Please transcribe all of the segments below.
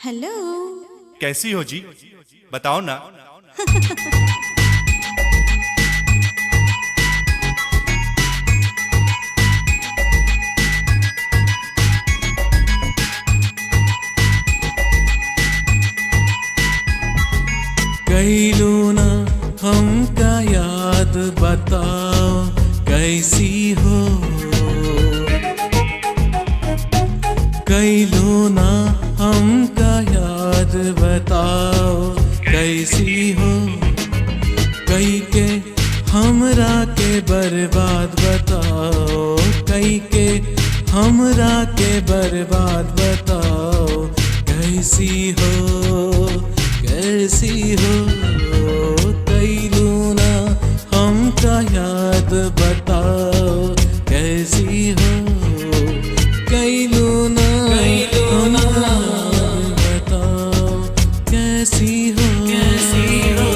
Hello. कैसी हो जी, बताओ ना। कैलू ना हमका याद बताओ कैसी हो। कैलू ना हमका याद बताओ कैसी हो। कई के हमरा के बर्बाद बताओ, कई के हमरा के बर्बाद बताओ कैसी हो, कैसी हो। कैलू ना हमका याद बताओ कैसी हो। कैलू ना हमका याद बताओ कैसी हो, कैसी हो।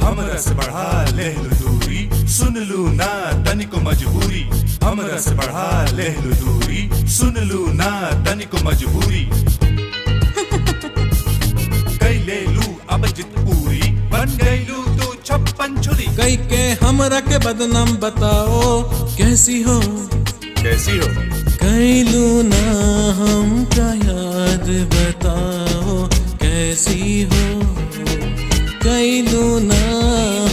हम रस बढ़ा लेहलु दूरी, सुन लू ना तनिको मजबूरी। हम रस बढ़ा लेहलु दूरी, सुन लू ना तनिको मजबूरी। कैले लू अब जित पूरी, बन गईलू तू छप्पन छुरी। कई के हमरा के बदनाम बताओ कैसी हो, कैसी हो। कैलू ना हमका याद बताओ कैसी हो। कैलू ना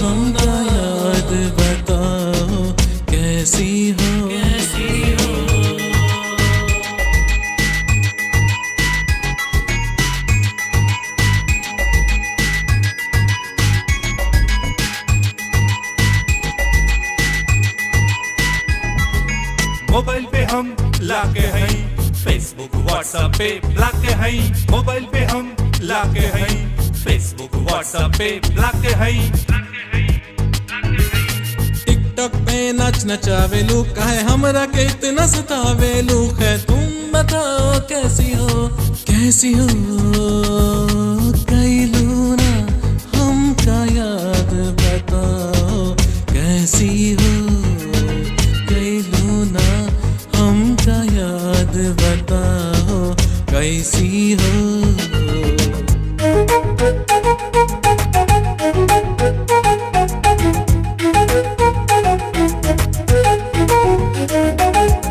हमका याद बताओ कैसी हो, कैसी हो। मोबाइल पे हम लाके हैं, फेसबुक व्हाट्सएप पे ब्लॉक है। मोबाइल पे हम लाके हैं, फेसबुक व्हाट्सएप पे ब्लॉक है। टिकटॉक पे नाच नचावेलू, काहे हमरा के इतना सतावेलू। है तुम बताओ कैसी हो, कैसी हो। कैलू ना हमका याद बताओ कैसी हो। कैलू ना हमका याद बताओ कैसी हो।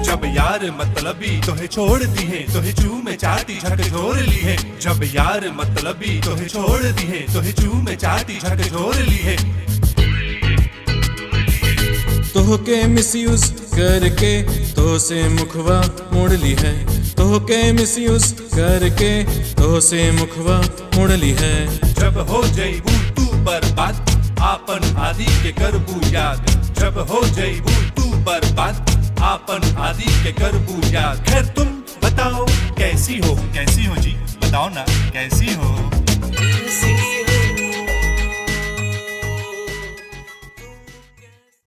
जब यार मतलबी तोहे छोड़ दी है, तोहे चू में चाटी झक झोर ली है। जब यार मतलबी तोहे छोड़ दी है, तोहे चू में चाटी झक झोर ली है। तोहके मिसयूज करके तो से मुखवा मोड़ ली है। तोहके मिसयूज करके तो से मुखवा मोड़ ली है। जब हो जईबू तू बर्बाद, आपन आदि के करबू याद। जब हो जईबू तू बर्बाद, आपन आदि के करबू याद। खैर तुम बताओ कैसी हो, कैसी हो जी, बताओ ना कैसी हो।